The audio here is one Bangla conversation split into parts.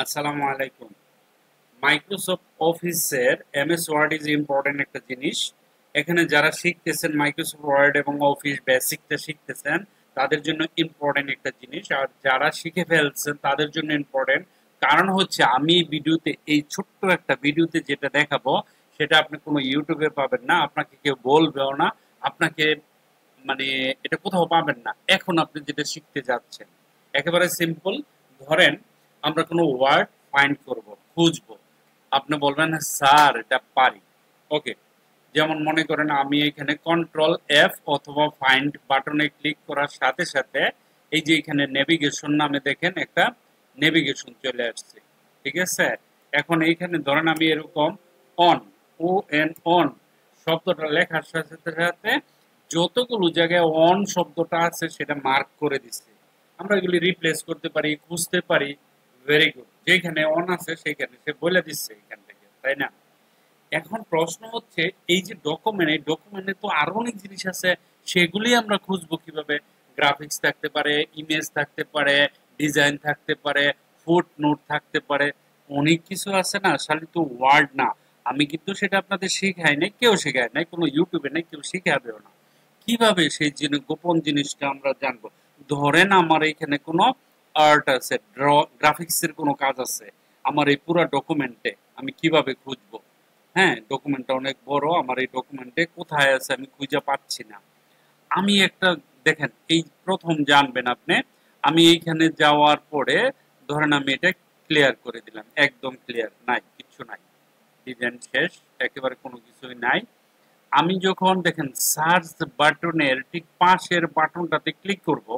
আসসালামু আলাইকুম। মাইক্রোসফট অফিসের এমএস ওয়ার্ড ইজ ইম্পর্টেন্ট একটা জিনিস। এখানে যারা শিখতেছেন মাইক্রোসফট ওয়ার্ড এবং অফিস বেসিকটা শিখতেছেন, তাদের জন্য ইম্পর্টেন্ট একটা জিনিস। আর যারা শিখে ফেলছেন তাদের জন্য ইম্পর্টেন্ট। কারণ হচ্ছে আমি ভিডিওতে এই ছোট্ট একটা ভিডিওতে যেটা দেখাবো, সেটা আপনি কোনো ইউটিউবে পাবেন না, আপনাকে কেউ বলবেও না, আপনাকে মানে এটা কোথাও পাবেন না। এখন আপনি যেটা শিখতে যাচ্ছেন একেবারে সিম্পল। ধরেন আমরা কোনো ওয়ার্ড ফাইন্ড করব, খুঁজবো। আপনি বলবেন স্যার এটা পারি। ওকে, যেমন মনে করেন আমি এখানে কন্ট্রোল এফ অথবা ফাইন্ড বাটনে ক্লিক করার সাথে সাথে এই যে এখানে নেভিগেশন নামে দেখেন একটা নেভিগেশন চলে আসছে। ঠিক আছে, এখন এইখানে ধরেন আমি এরকম অন, ও এন অন শব্দটা লেখার সাথে সাথে যতগুলো জায়গায় অন শব্দটা আছে সেটা মার্ক করে দিচ্ছে। আমরা এগুলি রিপ্লেস করতে পারি, খুঁজতে পারি। ভেরি গুড, যেখানে অন আছে সেখানে সে বলে দিচ্ছে এখান থেকে, তাই না? এখন প্রশ্ন হচ্ছে এই যে ডকুমেন্ট, এই ডকুমেন্টে তো আরো অনেক জিনিস আছে, সেগুলি আমরা খুঁজবো কিভাবে? গ্রাফিক্স থাকতে পারে, ইমেজ থাকতে পারে, ডিজাইন থাকতে পারে, ফুট নোট থাকতে পারে, অনেক কিছু আছে না, খালি তো ওয়ার্ড না। আমি কিন্তু সেটা আপনাদের শেখাই নাই, কেউ শেখায় নাই, কোনো ইউটিউবে নাই, কেউ শেখাবেও না। কিভাবে সেই জিনিস, গোপন জিনিসটা আমরা জানবো? ধরেন আমার এখানে কোনো আর্ট আছে, গ্রাফিক্স এর কোনো কাজ আছে আমার এই পুরো ডকুমেন্টে, আমি কিভাবে খুঁজবো? হ্যাঁ, ডকুমেন্টটা অনেক বড়, আমার এই ডকুমেন্টে কোথায় আছে আমি খুঁজে পাচ্ছি না। আমি একটা, দেখেন এই প্রথম জানবেন আপনি, আমি এইখানে যাওয়ার পরে ধরেন আমি এটা ক্লিয়ার করে দিলাম, একদম ক্লিয়ার, নাই কিচ্ছু নাই, ডিজাইন শেষ, একেবারে কোনো কিছুই নাই। আমি যখন দেখেন সার্চ বাটনের ঠিক পাশের বাটনটাতে ক্লিক করব,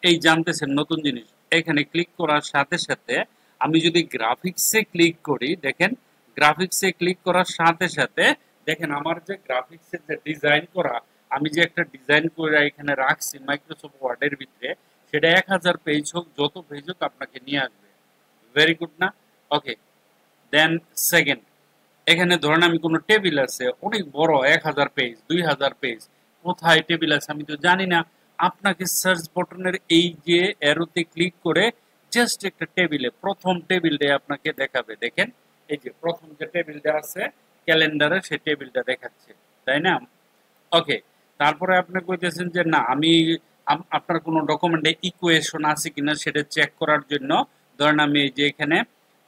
এই জানতেছেন নতুন জিনিস, এখানে ক্লিক করার সাথে সাথে আমি যদি গ্রাফিক্সে ক্লিক করি, দেখেন গ্রাফিক্সে ক্লিক করার সাথে সাথে দেখেন আমার যে গ্রাফিক্সের যে ডিজাইন করা, আমি যে একটা ডিজাইন করে এখানে রাখছি মাইক্রোসফট ওয়ার্ডের ভিতরে, সেটা 1000 পেজ হোক, যত পেজ হোক আপনাকে নিয়ে আসবে। ভেরি গুড না? ওকে, দেন সেকেন্ড, এখানে ধরেন আমি কোনো টেবিল আছে অনেক বড়, 1000 পেজ, 2000 পেজ, কোথায় টেবিল আছে আমি তো জানি না। আপনাকে সার্চ বটনের এই যে অ্যারোতে ক্লিক করে জাস্ট একটা টেবিলে, প্রথম টেবিলটা আপনাকে দেখাবে। দেখেন এই যে প্রথম যে টেবিলটা আছে ক্যালেন্ডারে, সেই টেবিলটা দেখাচ্ছে, তাই না? ওকে, তারপরে আপনি কইতেছেন যে না আমি আপনার কোনো ডকুমেন্টে ইকুয়েশন আছে কিনা সেটা চেক করার জন্য ধরেন আমি এই যে এখানে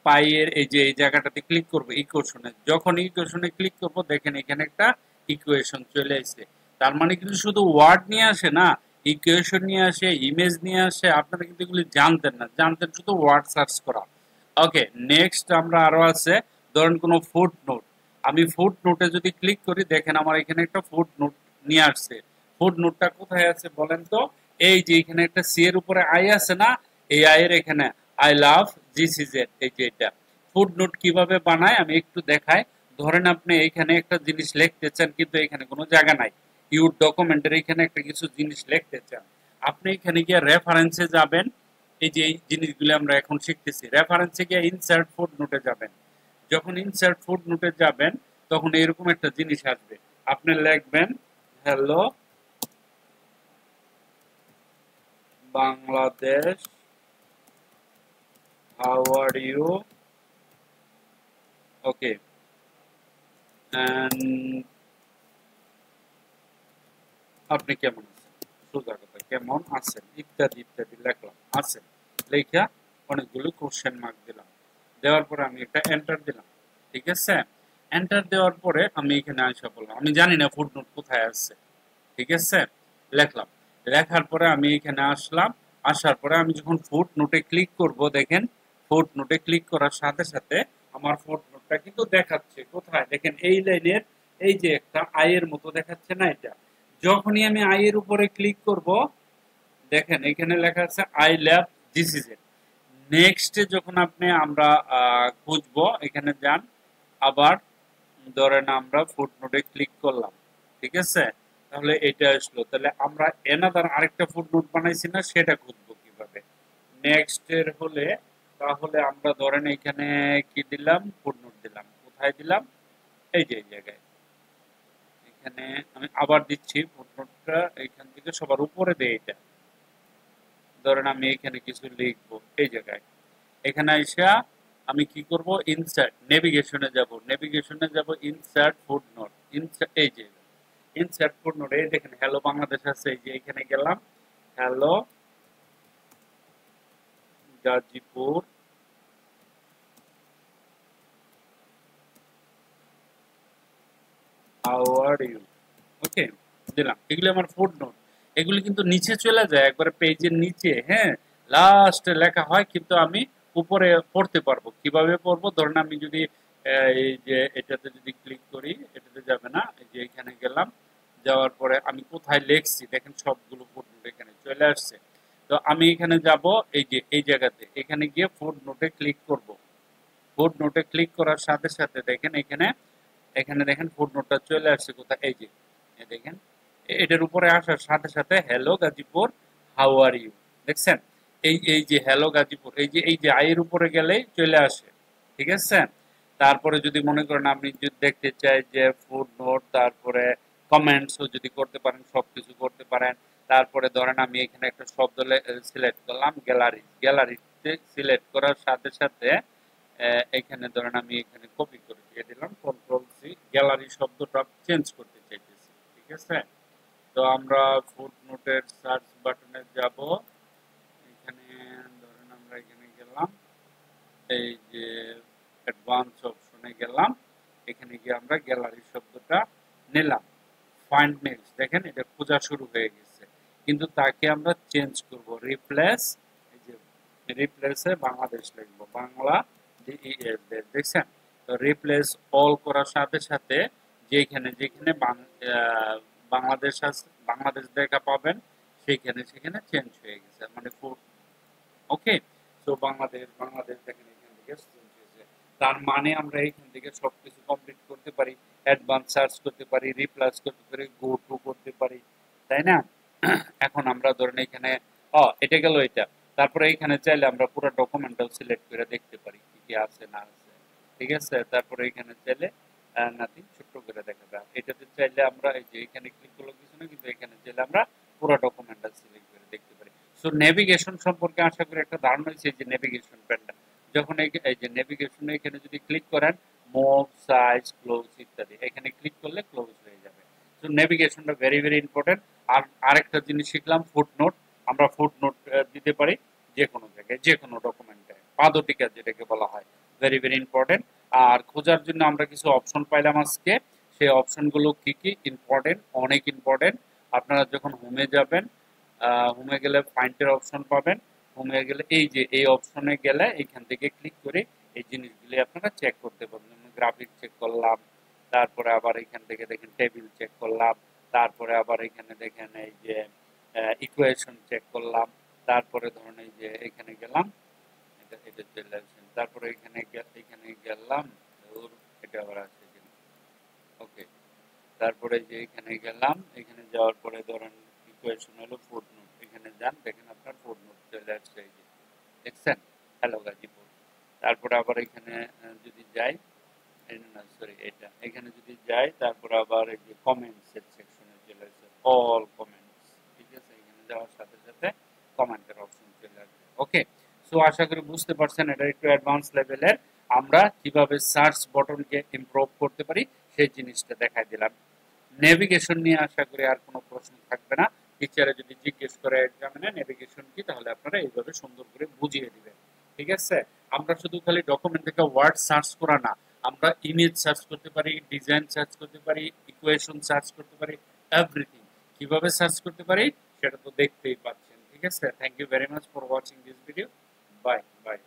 পাইয়ের এই যে এই জায়গাটাতে ক্লিক করব ইকুয়েশনে, যখন ইকুয়েশনে ক্লিক করব দেখেন এখানে একটা ইকুয়েশন চলে আসছে। তার মানে কিন্তু শুধু ওয়ার্ড নিয়ে আসে না, ইকুয়েশন নিয়ে আসে, ইমেজ নিয়ে আসে। আপনারা কিন্তু এগুলি জানতেন না, জানতেন শুধু ওয়ার্ড সার্চ করা। ওকে, নেক্সট আমরা আরো আছে, ধরেন কোনো ফুট নোট, আমি ফুট নোটে যদি ক্লিক করি দেখেন আমার এখানে একটা ফুট নোট নিয়ে আসছে। ফুট নোটটা কোথায় আছে বলেন তো? এই যে এখানে একটা সি এর উপরে আই আছে না, এই আই এর এখানে আই লাভ জিসিজেড, এই যে এটা। ফুট নোট কিভাবে বানায় আমি একটু দেখাই। ধরেন আপনি এখানে একটা জিনিস লিখতে চান কিন্তু এখানে কোনো জায়গা নাই, ইউর ডকুমেন্টের এখানে একটা কিছু জিনিস লিখতে চান, আপনি এখানে গিয়ে রেফারেন্সে যাবেন। এই যে এই জিনিসগুলো আমরা এখন শিখতেছি, রেফারেন্সে গিয়ে ইনসার্ট ফুট নোটে যাবেন। যখন ইনসার্ট ফুট নোটে যাবেন তখন এরকম একটা জিনিস আসবে, আপনি লিখবেন hello Bangladesh, how are you, okay, and আপনি কেমন আছেন, সোজা কথা কেমন আছেন, ইত্যাদি ইত্যাদি লিখলাম, আছেন লেখা অনেকগুলো কোশ্চেন মার্ক দিলাম। দেওয়ার পরে আমি একটা এন্টার দিলাম। ঠিক আছে, এন্টার দেওয়ার পরে আমি এখানে আসা বললাম, আমি জানি না ফুটনোট কোথায় আছে। ঠিক আছে, লেখলাম। লেখার পরে আমি এখানে আসলাম। আসার পরে আমি যখন ফুট নোটে ক্লিক করব, দেখেন ফুট নোটে ক্লিক করার সাথে সাথে আমার ফুট নোটটা কিন্তু দেখাচ্ছে কোথায়, দেখেন এই লাইনের এই যে একটা আয়ের মতো দেখাচ্ছে না এটা। যখনই আমি আয়ের উপরে ক্লিক করব দেখেন এখানে লেখা আছে I lab this is it. নেক্সটে যখন আপনি আমরা খুঁজবো, এখানে যান, আবার ধরেন আমরা ফুটনোটে ক্লিক করলাম। ঠিক আছে, তাহলে এটা আসলো, তাহলে আমরা এনাদার আরেকটা ফুটনোট বানাইছি না, সেটা খুঁজবো কিভাবে? নেক্সট এর হলে তাহলে আমরা ধরেন এখানে কি দিলাম, ফুটনোট দিলাম, কোথায় দিলাম? এই যে এই জায়গায়, এখানে আমি আবার দিচ্ছি ফুটনোটটা, এখান থেকে সবার উপরে দেয় এটা। ধরেন আমি এখানে কিছু লিখবো এই জায়গায়, এখানে আইসা আমি কি করব, ইনসার্ট নেভিগেশনে যাব, ইনসার্ট ফুটনোট, ইনসার্ট এই যে ইনসার্ট ফুটনোট, এই দেখেন হ্যালো বাংলাদেশ আছে, এই যে এখানে গেলাম, hello Gazipur, how are you, okay দিলাম। এগুলি আমার ফুটনোট, এগুলি কিন্তু নিচে চলে যায় একবারে পেজের নিচে, হ্যাঁ লাস্টে লেখা হয়, কিন্তু আমি উপরে পড়তে পারবো। কিভাবে পড়বো, ধরেন আমি যদি এই যে এটাতে যদি ক্লিক করি, এটাতে যাবে না, এই যে এখানে গেলাম, যাওয়ার পরে আমি কোথায় লিখছি দেখেন সবগুলো ফুটনোট এখানে চলে আসছে। তো আমি এখানে যাব, এই যে এই জায়গাতে এখানে গিয়ে ফুটনোটে ক্লিক করব। ফুটনোটে ক্লিক করার সাথে সাথে দেখেন এখানে, এখানে দেখেন ফুটনোটটা চলে আসছে কোথায়, এই যে দেখেন এটার উপরে আসার সাথে সাথে hello Gazipur, how are you, দেখছেন এই যে হ্যালো গাজীপুর, এই যে আয়ের উপরে গেলেই চলে আসে, ঠিক আছে। তারপরে যদি মনে করেন আপনি যদি দেখতে চাই যে ফুটনোট, তারপরে কমেন্টসও যদি করতে পারেন, সবকিছু করতে পারেন। তারপরে ধরেন আমি এখানে একটা শব্দ সিলেক্ট করলাম, গ্যালারিতে সিলেক্ট করার সাথে সাথে এখানে ধরেন আমি এখানে কপি করে দিয়ে দিলাম, কন্ট্রোল সি, গ্যালারি শব্দটা চেঞ্জ করতে চাইতেছি, ঠিক আছে। তো আমরা ফুটনোটের সার্চ বাটনে যাব, এখানে ধরেন আমরা এখানে গেলাম, এই যে অ্যাডভান্স অপশনে গেলাম, এখানে গিয়ে আমরা গ্যালারি শব্দটা নিলাম, ফাইন্ড নেক্সট, দেখেন এটা খোঁজা শুরু হয়ে গেছে। কিন্তু তাকে আমরা চেঞ্জ করব, রিপ্লেস, এই যে রিপ্লেসে বাংলাদেশ লিখবো, বাংলা ডিইএস, দেখছেন। তো রিপ্লেস অল করার সাথে সাথে যেখানে যেখানে বাংলাদেশ আছে, বাংলাদেশ দেখা পাবেন, সেখানে সেখানে চেঞ্জ হয়ে গেছে, মানে ওকে। তো বাংলাদেশ দেখেন এখান থেকে চেঞ্জ হয়েছে। তার মানে আমরা এখান থেকে সবকিছু কমপ্লিট করতে পারি, অ্যাডভান্স সার্চ করতে পারি, রিপ্লেস করতে পারি, গো টু করতে পারি, তাই না? এখন আমরা ধরেন এখানে এটা গেল এটা, তারপরে এখানে চাইলে আমরা পুরো ডকুমেন্টটাও সিলেক্ট করে দেখতে পারি কি কি আছে না আছে, ঠিক আছে। তারপরে এখানে চাইলে নাথিং ছোট্ট করে দেখাবে, এটাতে চাইলে আমরা এই যে এখানে ক্লিক করলে কিছু না, কিন্তু এখানে চাইলে আমরা পুরো ডকুমেন্টটা সিলেক্ট করে দেখতে পারি। সো নেভিগেশন সম্পর্কে আশা করি একটা ধারণা হয়েছে, যে নেভিগেশন প্যানটা যখন এই যে নেভিগেশনে এখানে যদি ক্লিক করেন, মুভ, সাইজ, ক্লোজ ইত্যাদি, এখানে ক্লিক করলে ক্লোজ হয়ে যাবে। সো নেভিগেশনটা ভেরি ভেরি ইম্পর্টেন্ট। আর আরেকটা জিনিস শিখলাম, ফুটনোট, আমরা ফুটনোট দিতে পারি যে কোনো জায়গায়, যে কোনো ডকুমেন্টে, পাদটিকা যেটাকে বলা হয়, ভেরি ভেরি ইম্পর্টেন্ট। আর খোঁজার জন্য আমরা কিছু অপশন পাইলাম আজকে, সেই অপশনগুলো কি কি ইম্পর্টেন্ট, অনেক ইম্পর্টেন্ট। আপনারা যখন হোমে যাবেন, হোমে গেলে ফাইন্ডের অপশন পাবেন, হোমে গেলে এই যে এই অপশনে গেলে এখান থেকে ক্লিক করে এই জিনিসগুলি আপনারা চেক করতে পারবেন। গ্রাফিক চেক করলাম, তারপরে আবার এখান থেকে দেখেন টেবিল চেক করলাম, তারপরে আবার এখানে দেখেন এই যে ইকুয়েশন চেক করলাম, তারপরে ধরুন এই যে এখানে গেলাম, এটা এটা চলে আসছেন, তারপরে এখানে এখানে গেলাম, এটা আবার আছে, ওকে। তারপরে যে এখানে গেলাম, এখানে যাওয়ার পরে ধরেন ইকুয়েশন হলো ফুটনোট, এখানে যান, দেখেন আপনার ফুটনোট চলে আসছে, এই যে দেখছেন হ্যালো গাজীপুর। তারপরে আবার এখানে যদি যাই, না সরি এটা, এখানে যদি যাই, তারপরে আবার এই যে কমেন্টস এর সেকশনে চলে আসছে, অল কমেন্টস, ঠিক আছে। এখানে যাওয়ার সাথে সাথে কমেন্টের অপশন চলে আসবে, ওকে। সো আশা করি বুঝতে পারছেন, এটা একটু অ্যাডভান্স লেভেলের, আমরা কিভাবে সার্চ বটনকে ইমপ্রুভ করতে পারি সেই জিনিসটা দেখাই দিলাম। নেভিগেশন নিয়ে আশা করি আর কোনো প্রশ্ন থাকবে না। টিচারে যদি জিজ্ঞেস করে এক্সামিনে নেভিগেশন কি, তাহলে আপনারা এইভাবে সুন্দর করে বুঝিয়ে দিবেন, ঠিক আছে। আমরা শুধু খালি ডকুমেন্ট থেকে ওয়ার্ড সার্চ করা না, আমরা ইমেজ সার্চ করতে পারি, ডিজাইন সার্চ করতে পারি, ইকুয়েশন সার্চ করতে পারি, এভরিথিং কিভাবে সার্চ করতে পারি সেটা তো দেখতেই পাচ্ছেন, ঠিক আছে। Thank you very much for watching this video, bye by.